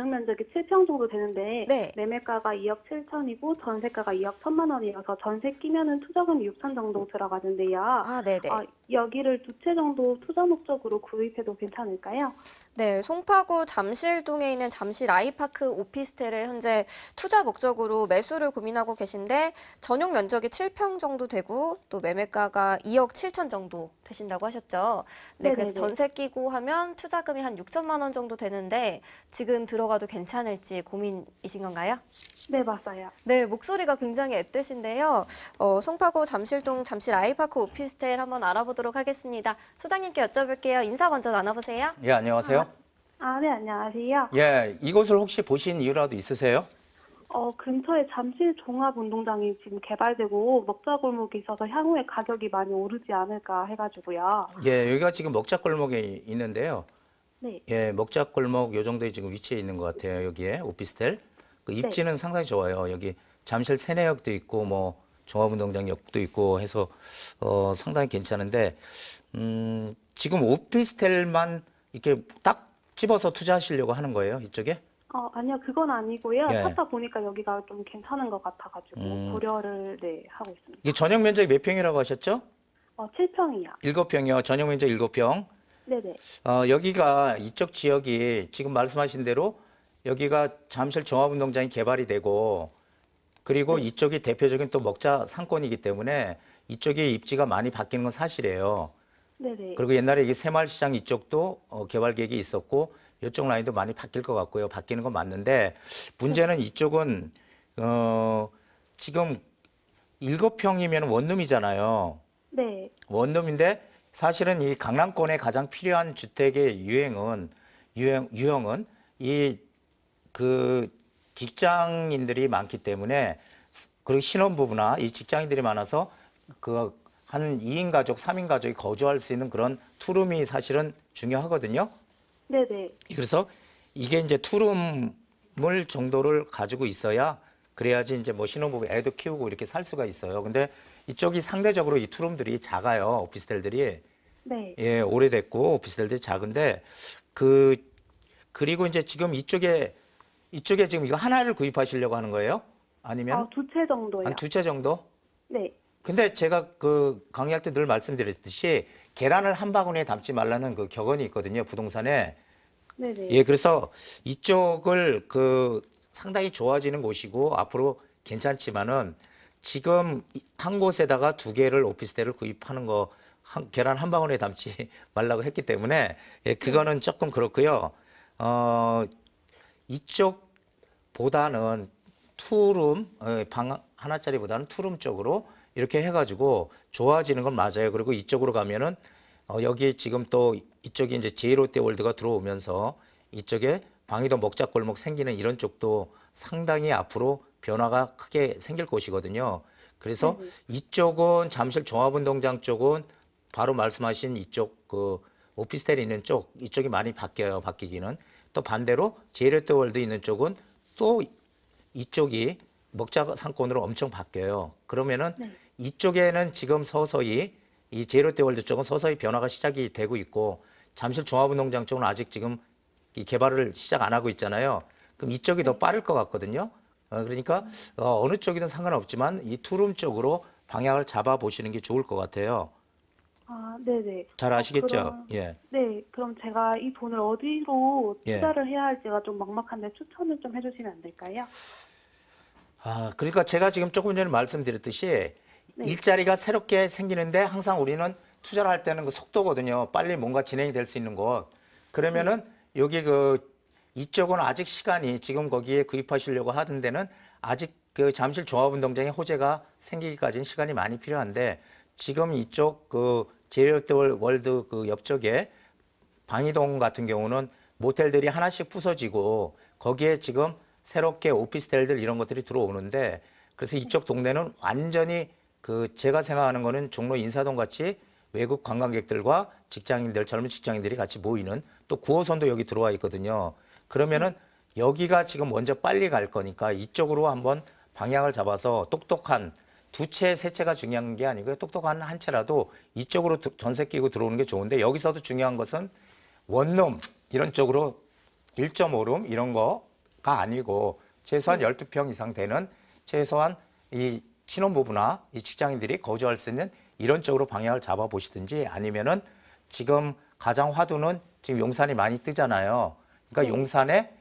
S8: 면적이 7평 정도 되는데
S2: 네.
S8: 매매가가 2억 7천이고 전세가가 2억 1천만 원이어서 전세 끼면은 투자금이 6천 정도 들어가는데요.
S2: 네네.
S8: 여기를 2채 정도 투자 목적으로 구입해도 괜찮을까요?
S2: 네, 송파구 잠실동에 있는 잠실 아이파크 오피스텔을 현재 투자 목적으로 매수를 고민하고 계신데 전용 면적이 7평 정도 되고 또 매매가가 2억 7천 정도 되신다고 하셨죠. 네, 그래서
S8: 네네네.
S2: 전세 끼고 하면 투자금이 한 6천만 원 정도 되는데 지금 들어가도 괜찮을지 고민이신 건가요?
S8: 네, 맞아요.
S2: 네, 목소리가 굉장히 앳되신데요. 송파구 잠실동 잠실 아이파크 오피스텔 한번 알아보도록 하겠습니다. 소장님께 여쭤볼게요. 인사 먼저 나눠보세요.
S3: 예, 안녕하세요.
S8: 네, 안녕하세요.
S3: 예, 이곳을 혹시 보신 이유라도 있으세요?
S8: 근처에 잠실 종합운동장이 지금 개발되고 먹자골목이 있어서 향후에 가격이 많이 오르지 않을까 해가지고요.
S3: 예, 여기가 지금 먹자골목에 있는데요.
S8: 네.
S3: 예, 먹자골목 요 정도에 지금 위치해 있는 것 같아요. 여기에 오피스텔. 그 입지는 상당히 좋아요. 여기 잠실 세내역도 있고 뭐 종합운동장역도 있고 해서 상당히 괜찮은데 지금 오피스텔만 이렇게 딱 집어서 투자하시려고 하는 거예요, 이쪽에?
S8: 아니요, 그건 아니고요.
S3: 예.
S8: 찾다 보니까 여기가 좀 괜찮은 것 같아가지고 고려를 하고 있습니다.
S3: 이게 전용 면적이 몇 평이라고 하셨죠?
S8: 7평이요.
S3: 7평이요. 전용 면적 7평.
S8: 네네.
S3: 여기가 이쪽 지역이 지금 말씀하신 대로 여기가 잠실 종합운동장이 개발이 되고 그리고 이쪽이 대표적인 또 먹자 상권이기 때문에 이쪽의 입지가 많이 바뀌는 건 사실이에요.
S8: 네네.
S3: 그리고 옛날에 이게 새마을시장 이쪽도 개발 계획이 있었고 이쪽 라인도 많이 바뀔 것 같고요. 바뀌는 건 맞는데 문제는 이쪽은 지금 7평이면 원룸이잖아요.
S8: 네.
S3: 원룸인데 사실은 이 강남권에 가장 필요한 주택의 유형은 이 그 직장인들이 많기 때문에 그리고 신혼부부나 이 직장인들이 많아서 그 한 2인 가족, 3인 가족이 거주할 수 있는 그런 투룸이 사실은 중요하거든요.
S8: 네네.
S3: 그래서 이게 이제 투룸을 정도를 가지고 있어야 그래야지 이제 뭐 신혼부부 애도 키우고 이렇게 살 수가 있어요. 근데 이쪽이 상대적으로 이 투룸들이 작아요. 오피스텔들이.
S8: 네.
S3: 예, 오래됐고 오피스텔들이 작은데 그리고 이제 지금 이쪽에 지금 이거 하나를 구입하시려고 하는 거예요? 아니면
S8: 2채 정도요.
S3: 한 2채 정도?
S8: 네.
S3: 근데 제가 그 강의할 때 늘 말씀드렸듯이 계란을 한 바구니에 담지 말라는 그 격언이 있거든요, 부동산에.
S8: 네네.
S3: 예, 그래서 이쪽을 상당히 좋아지는 곳이고 앞으로 괜찮지만은 지금 한 곳에다가 2개를 오피스텔을 구입하는 거 계란 한 바구니에 담지 말라고 했기 때문에 예, 그거는 조금 그렇고요. 이쪽보다는 투룸 방 하나짜리보다는 투룸 쪽으로 이렇게 해가지고 좋아지는 건 맞아요. 그리고 이쪽으로 가면은 여기 지금 또 이쪽이 이제 제이롯데월드가 들어오면서 이쪽에 방이도 먹자골목 생기는 이런 쪽도 상당히 앞으로 변화가 크게 생길 곳이거든요. 그래서 이쪽은 잠실 종합운동장 쪽은 바로 말씀하신 이쪽 그 오피스텔이 있는 쪽 이쪽이 많이 바뀌어요. 바뀌기는. 또 반대로 제이롯데월드 있는 쪽은 또 이쪽이 먹자 상권으로 엄청 바뀌어요. 그러면은
S8: 네.
S3: 이쪽에는 지금 서서히 이 제이롯데월드 쪽은 서서히 변화가 시작이 되고 있고 잠실 종합운동장 쪽은 아직 지금 이 개발을 시작 안 하고 있잖아요. 그럼 이쪽이 더 빠를 것 같거든요. 그러니까 어느 쪽이든 상관없지만 이 투룸 쪽으로 방향을 잡아 보시는 게 좋을 것 같아요.
S8: 아, 네네.
S3: 잘 아시겠죠?
S8: 그럼,
S3: 예.
S8: 네, 그럼 제가 이 돈을 어디로
S3: 예.
S8: 투자를 해야 할지가 좀 막막한데 추천을 좀 해주시면 안 될까요?
S3: 그러니까 제가 지금 조금 전에 말씀드렸듯이
S8: 네.
S3: 일자리가 새롭게 생기는데 항상 우리는 투자를 할 때는 그 속도거든요. 빨리 뭔가 진행이 될 수 있는 곳. 그러면은 여기 이쪽은 아직 시간이 지금 거기에 구입하시려고 하는 데는 아직 그 잠실 종합운동장에 호재가 생기기까지는 시간이 많이 필요한데 지금 이쪽 제이롯데월드 옆쪽에 방이동 같은 경우는 모텔들이 하나씩 부서지고 거기에 지금 새롭게 오피스텔들 이런 것들이 들어오는데 그래서 이쪽 동네는 완전히 제가 생각하는 거는 종로 인사동 같이 외국 관광객들과 직장인들, 젊은 직장인들이 같이 모이는 또 9호선도 여기 들어와 있거든요. 그러면은 여기가 지금 먼저 빨리 갈 거니까 이쪽으로 한번 방향을 잡아서 똑똑한 두 채, 세 채가 중요한 게 아니고요. 똑똑한 한 채라도 이쪽으로 전세 끼고 들어오는 게 좋은데 여기서도 중요한 것은 원룸 이런 쪽으로 1.5룸 이런 거가 아니고 최소한 12평 이상 되는 최소한 이 신혼부부나 이 직장인들이 거주할 수 있는 이런 쪽으로 방향을 잡아 보시든지 아니면은 지금 가장 화두는 지금 용산이 많이 뜨잖아요. 그러니까 용산에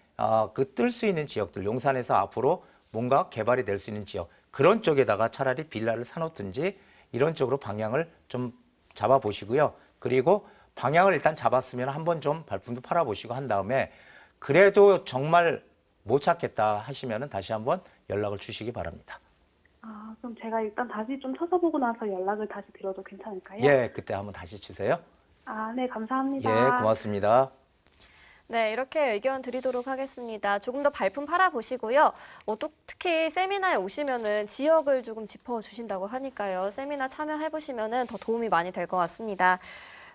S3: 뜰 수 있는 지역들, 용산에서 앞으로 뭔가 개발이 될 수 있는 지역 그런 쪽에다가 차라리 빌라를 사놓든지 이런 쪽으로 방향을 좀 잡아 보시고요. 그리고 방향을 일단 잡았으면 한번 좀 발품도 팔아보시고 한 다음에 그래도 정말 못 찾겠다 하시면은 다시 한번 연락을 주시기 바랍니다.
S8: 아, 그럼 제가 일단 다시 좀 찾아보고 나서 연락을 다시 드려도 괜찮을까요?
S3: 예, 그때 한번 다시 주세요.
S8: 아, 네, 감사합니다.
S3: 예, 고맙습니다.
S2: 네, 이렇게 의견 드리도록 하겠습니다. 조금 더 발품 팔아보시고요. 또 특히 세미나에 오시면은 지역을 조금 짚어주신다고 하니까요. 세미나 참여해보시면은 더 도움이 많이 될 것 같습니다.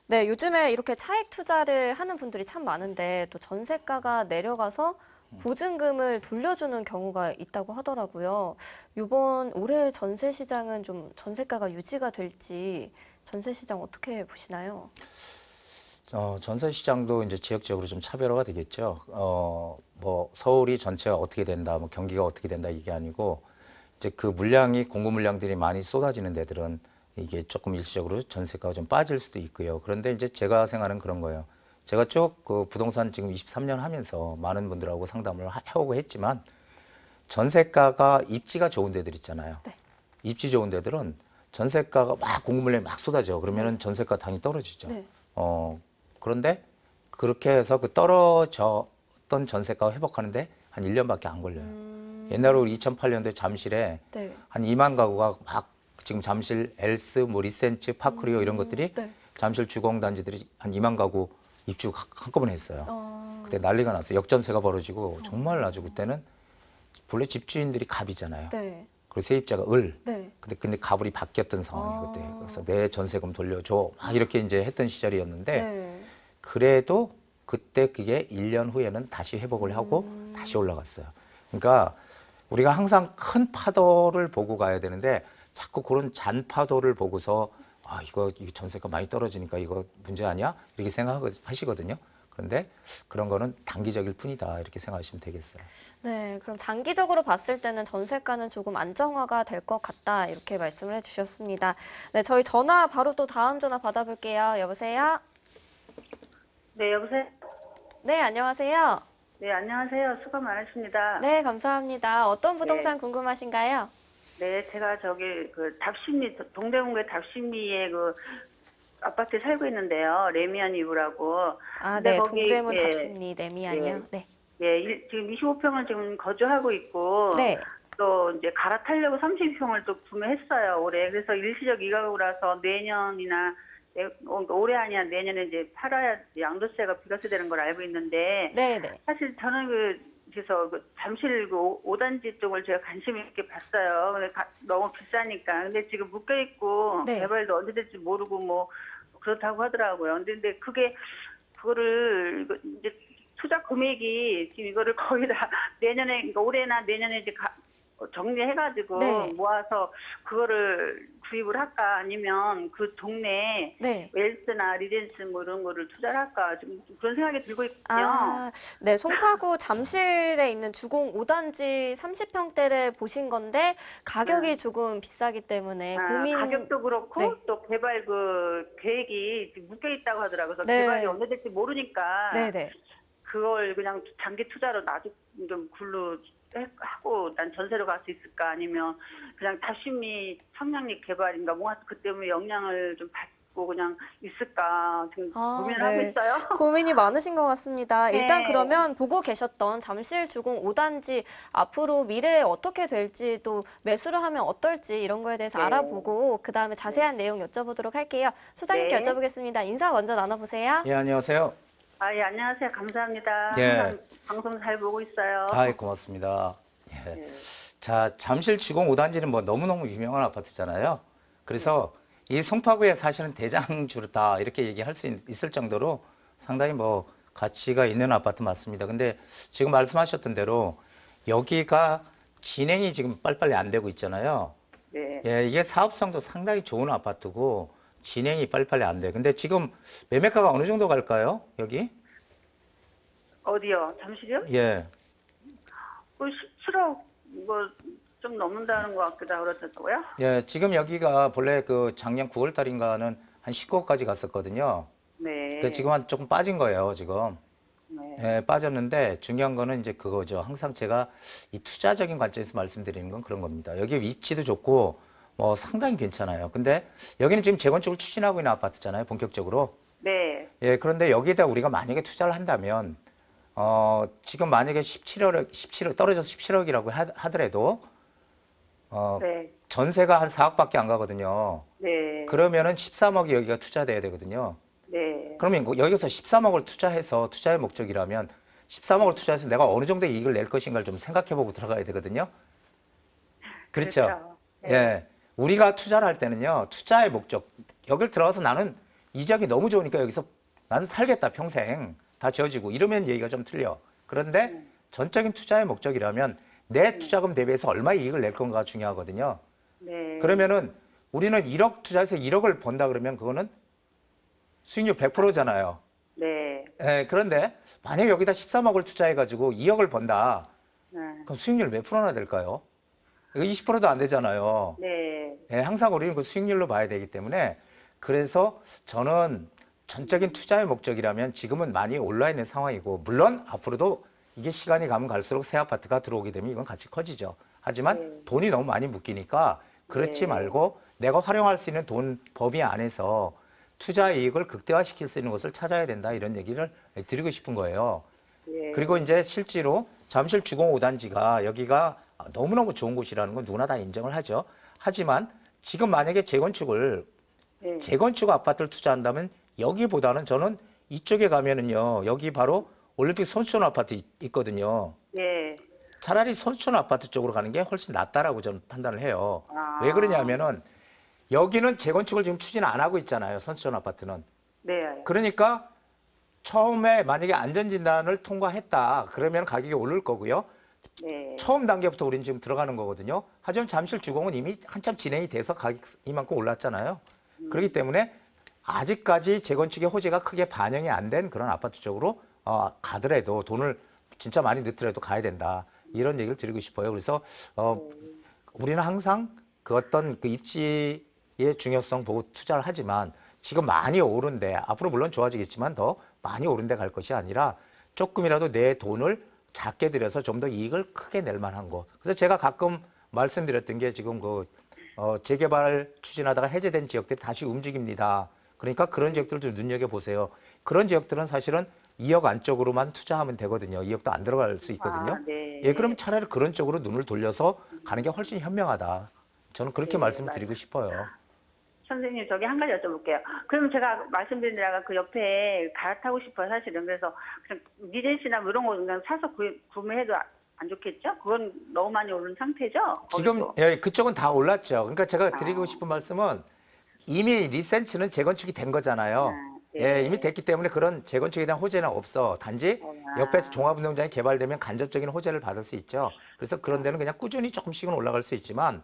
S2: 네, 요즘에 이렇게 차익 투자를 하는 분들이 참 많은데 또 전세가가 내려가서 보증금을 돌려주는 경우가 있다고 하더라고요. 올해 전세 시장은 좀 전세가가 유지가 될지 전세 시장 어떻게 보시나요?
S3: 전세 시장도 이제 지역적으로 좀 차별화가 되겠죠. 뭐 서울이 전체가 어떻게 된다, 뭐 경기가 어떻게 된다 이게 아니고 이제 그 물량이 공급 물량들이 많이 쏟아지는 데들은 이게 조금 일시적으로 전세가가 좀 빠질 수도 있고요. 그런데 이제 제가 생각하는 그런 거예요. 제가 쭉 부동산 지금 23년 하면서 많은 분들하고 상담을 해오고 했지만 전세가가 입지가 좋은 데들 있잖아요.
S2: 네.
S3: 입지 좋은 데들은 전세가가 막 공급 물량이 막 쏟아져. 그러면은 전세가 당연히 떨어지죠.
S2: 네.
S3: 그런데 그렇게 해서 떨어졌던 전세가 회복하는데 한 1년밖에 안 걸려요. 옛날에 우리 2008년도에 잠실에
S2: 네.
S3: 한 2만 가구가 막 지금 잠실 엘스, 뭐 리센츠, 파크리오 이런 것들이
S2: 네.
S3: 잠실 주공단지들이 한 2만 가구 입주 한꺼번에 했어요. 그때 난리가 났어요. 역전세가 벌어지고 정말 아주 그때는 본래 집주인들이 갑이잖아요.
S2: 네.
S3: 그리고 세입자가 을.
S2: 네.
S3: 근데 가불이 바뀌었던 상황이 그때. 그래서 내 전세금 돌려줘. 막 이렇게 이제 했던 시절이었는데
S2: 네.
S3: 그래도 그때 그게 1년 후에는 다시 회복을 하고 다시 올라갔어요. 그러니까 우리가 항상 큰 파도를 보고 가야 되는데 자꾸 그런 잔 파도를 보고서 이거 전세가 많이 떨어지니까 이거 문제 아니야? 이렇게 생각하시거든요. 그런데 그런 거는 단기적일 뿐이다 이렇게 생각하시면 되겠어요.
S2: 네, 그럼 장기적으로 봤을 때는 전세가는 조금 안정화가 될 것 같다 이렇게 말씀을 해주셨습니다. 네, 저희 전화 바로 또 다음 전화 받아볼게요. 여보세요?
S9: 네, 여보세요?
S2: 네, 안녕하세요.
S9: 네, 안녕하세요. 수고 많으십니다.
S2: 네, 감사합니다. 어떤 부동산 궁금하신가요?
S9: 네, 제가 답심리, 동대문구의 답심리에 아파트에 살고 있는데요. 레미안 이브라고.
S2: 아,
S9: 근데
S2: 네,
S9: 거기,
S2: 동대문 답심리 레미안이요. 네.
S9: 예, 지금 25평을 지금 거주하고 있고.
S2: 네.
S9: 또 이제 갈아타려고 30평을 또 구매했어요. 올해. 그래서 일시적 이가구라서 내년이나 올해 아니야 내년에 이제 팔아야 양도세가 비과세 되는 걸 알고 있는데.
S2: 네네.
S9: 사실 저는 그래서 잠실 5단지 쪽을 제가 관심 있게 봤어요. 근데 너무 비싸니까. 근데 지금 묶여 있고
S2: 네.
S9: 개발도 언제 될지 모르고 뭐 그렇다고 하더라고요. 근데 그거를 이제 투자 금액이 지금 이거를 거의 다 내년에, 그러니까 올해나 내년에 이제 정리해가지고
S2: 네.
S9: 모아서 그거를 구입을 할까 아니면 그 동네에
S2: 네.
S9: 웰스나 리젠스 뭐 이런 거를 투자를 할까 지금 그런 생각이 들고 있거든요.
S2: 아, 네. 송파구 잠실에 있는 주공 5단지 30평대를 보신 건데 가격이 조금 비싸기 때문에 고민.
S9: 가격도 그렇고
S2: 네.
S9: 또 개발 그 계획이 묶여 있다고 하더라고요. 그래서
S2: 네.
S9: 개발이 언제 될지 모르니까
S2: 네네.
S9: 그걸 그냥 장기 투자로 놔두고 좀 굴로 하고 난 전세로 갈 수 있을까 아니면 그냥 다시미 청량리 개발인가 뭔가 그 때문에 영향을 좀 받고 그냥 있을까 지금 고민을 하고 있어요.
S2: 고민이 많으신 것 같습니다.
S9: 네.
S2: 일단 그러면 보고 계셨던 잠실 주공 5단지 앞으로 미래에 어떻게 될지 또 매수를 하면 어떨지 이런 거에 대해서
S9: 네.
S2: 알아보고 그다음에 자세한 내용 여쭤보도록 할게요. 소장님께
S9: 네.
S2: 여쭤보겠습니다. 인사 먼저 나눠보세요.
S3: 예, 안녕하세요.
S9: 아, 예, 안녕하세요. 감사합니다.
S3: 예.
S9: 항상 방송 잘 보고 있어요.
S3: 아이, 고맙습니다. 예. 자, 잠실 주공 5단지는 뭐 너무너무 유명한 아파트잖아요. 그래서 이 송파구에 사실은 대장주다 이렇게 얘기할 수 있을 정도로 상당히 뭐 가치가 있는 아파트 맞습니다. 근데 지금 말씀하셨던 대로 여기가 진행이 지금 빨리빨리 안 되고 있잖아요.
S9: 네.
S3: 예, 이게 사업성도 상당히 좋은 아파트고 진행이 빨리빨리 안 돼. 근데 지금 매매가가 어느 정도 갈까요? 여기?
S9: 어디요? 잠실이요?
S3: 예.
S9: 그 17억 뭐 좀 넘는다는 것 같기도 하고 그렇다고요?
S3: 예, 지금 여기가 본래 그 작년 9월 달인가는 한 19억까지 갔었거든요.
S9: 네.
S3: 근데 지금 한 조금 빠진 거예요, 지금.
S9: 네.
S3: 예, 빠졌는데 중요한 거는 이제 그거죠. 항상 제가 이 투자적인 관점에서 말씀드리는 건 그런 겁니다. 여기 위치도 좋고 뭐 상당히 괜찮아요. 근데 여기는 지금 재건축을 추진하고 있는 아파트잖아요, 본격적으로.
S9: 네.
S3: 예, 그런데 여기에다 우리가 만약에 투자를 한다면 지금 만약에 17억 떨어져서 17억이라고 하더라도
S9: 네.
S3: 전세가 한 4억밖에 안 가거든요.
S9: 네.
S3: 그러면은 13억이 여기가 투자돼야 되거든요.
S9: 네.
S3: 그러면 여기서 13억을 투자해서 투자의 목적이라면 13억을 투자해서 내가 어느 정도의 이익을 낼 것인가를 좀 생각해보고 들어가야 되거든요. 그렇죠?
S9: 그렇죠. 네.
S3: 예. 우리가 투자를 할 때는요, 투자의 목적. 여길 들어가서 나는 이적이 너무 좋으니까 여기서 나는 살겠다, 평생. 다 지어지고. 이러면 얘기가 좀 틀려. 그런데 전적인 투자의 목적이라면 내 투자금 대비해서 얼마 이익을 낼 건가가 중요하거든요.
S9: 네.
S3: 그러면은 우리는 1억 투자해서 1억을 번다 그러면 그거는 수익률 100%잖아요.
S9: 네.
S3: 예, 그런데 만약에 여기다 13억을 투자해가지고 2억을 번다.
S9: 네.
S3: 그럼 수익률 몇 프로나 될까요? 이거 20%도 안 되잖아요.
S9: 네.
S3: 예, 항상 우리는 그 수익률로 봐야 되기 때문에 그래서 저는 전적인 투자의 목적이라면 지금은 많이 올라 있는 상황이고 물론 앞으로도 이게 시간이 가면 갈수록 새 아파트가 들어오게 되면 이건 같이 커지죠. 하지만 돈이 너무 많이 묶이니까 그렇지 말고 내가 활용할 수 있는 돈 범위 안에서 투자 이익을 극대화시킬 수 있는 것을 찾아야 된다 이런 얘기를 드리고 싶은 거예요. 그리고 이제 실제로 잠실 주공 5단지가 여기가 너무너무 좋은 곳이라는 건 누구나 다 인정을 하죠. 하지만 지금 만약에 재건축 아파트를 투자한다면 여기보다는 저는 이쪽에 가면은요. 여기 바로 올림픽 선수촌 아파트 있거든요.
S9: 네.
S3: 차라리 선수촌 아파트 쪽으로 가는 게 훨씬 낫다라고 저는 판단을 해요. 왜 그러냐면은 여기는 재건축을 지금 추진 안 하고 있잖아요. 선수촌 아파트는.
S9: 네.
S3: 그러니까 처음에 만약에 안전진단을 통과했다. 그러면 가격이 오를 거고요.
S9: 네.
S3: 처음 단계부터 우리는 지금 들어가는 거거든요. 하지만 잠실 주공은 이미 한참 진행이 돼서 가격이 이만큼 올랐잖아요. 그렇기 때문에 아직까지 재건축의 호재가 크게 반영이 안 된 그런 아파트 쪽으로 가더라도 돈을 진짜 많이 넣더라도 가야 된다. 이런 얘기를 드리고 싶어요. 그래서 우리는 항상 그 어떤 그 입지의 중요성 보고 투자를 하지만 지금 많이 오른데 앞으로 물론 좋아지겠지만 더 많이 오른데 갈 것이 아니라 조금이라도 내 돈을 작게 들여서 좀 더 이익을 크게 낼 만한 거. 그래서 제가 가끔 말씀드렸던 게 지금 그 재개발 추진하다가 해제된 지역들이 다시 움직입니다. 그러니까 그런 지역들을 좀 눈여겨보세요. 그런 지역들은 사실은 2억 안쪽으로만 투자하면 되거든요. 2억도 안 들어갈 수 있거든요.
S9: 네.
S3: 예, 그럼 차라리 그런 쪽으로 눈을 돌려서 가는 게 훨씬 현명하다. 저는 그렇게 말씀을 드리고 싶어요.
S9: 선생님 저기 한 가지 여쭤볼게요. 그럼 제가 말씀드린 데다가 그 옆에 갈아타고 싶어요 사실은. 그래서 그냥 리젠시나 뭐 이런 거 그냥 사서 구매해도 안 좋겠죠? 그건 너무 많이 오른 상태죠?
S3: 지금 예, 그쪽은 다 올랐죠. 그러니까 제가 드리고 싶은 말씀은 이미 리센츠는 재건축이 된 거잖아요. 예, 이미 됐기 때문에 그런 재건축에 대한 호재는 없어. 단지 옆에 종합운동장이 개발되면 간접적인 호재를 받을 수 있죠. 그래서 그런 데는 그냥 꾸준히 조금씩은 올라갈 수 있지만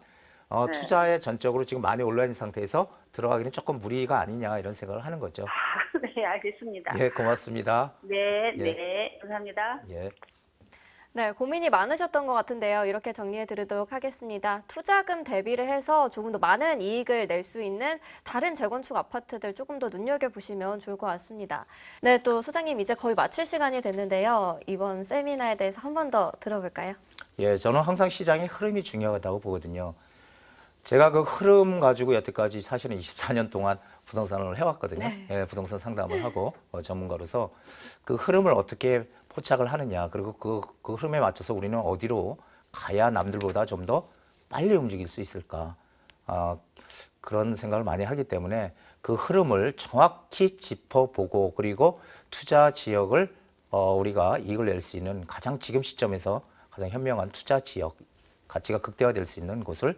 S9: 네.
S3: 투자에 전적으로 지금 많이 올라 있는 상태에서 들어가기는 조금 무리가 아니냐 이런 생각을 하는 거죠.
S9: 네, 알겠습니다.
S3: 예, 고맙습니다.
S9: 네,
S3: 예.
S9: 네, 감사합니다.
S3: 예.
S2: 네, 고민이 많으셨던 것 같은데요. 이렇게 정리해 드리도록 하겠습니다. 투자금 대비를 해서 조금 더 많은 이익을 낼 수 있는 다른 재건축 아파트들 조금 더 눈여겨보시면 좋을 것 같습니다. 네, 또 소장님 이제 거의 마칠 시간이 됐는데요. 이번 세미나에 대해서 한 번 더 들어볼까요?
S3: 예, 저는 항상 시장의 흐름이 중요하다고 보거든요. 제가 그 흐름 가지고 여태까지 사실은 24년 동안 부동산을 해왔거든요.
S2: 네.
S3: 예, 부동산 상담을 하고 전문가로서 그 흐름을 어떻게 포착을 하느냐, 그리고 그 흐름에 맞춰서 우리는 어디로 가야 남들보다 좀 더 빨리 움직일 수 있을까, 그런 생각을 많이 하기 때문에 그 흐름을 정확히 짚어보고 그리고 투자 지역을 우리가 이익을 낼 수 있는 가장 지금 시점에서 가장 현명한 투자 지역, 가치가 극대화될 수 있는 곳을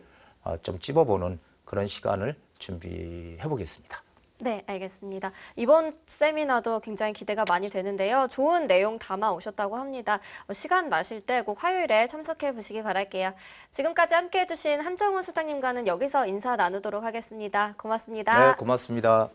S3: 좀 찝어보는 그런 시간을 준비해 보겠습니다.
S2: 네, 알겠습니다. 이번 세미나도 굉장히 기대가 많이 되는데요. 좋은 내용 담아 오셨다고 합니다. 시간 나실 때 꼭 화요일에 참석해 보시기 바랄게요. 지금까지 함께해 주신 한정훈 소장님과는 여기서 인사 나누도록 하겠습니다. 고맙습니다.
S3: 네, 고맙습니다.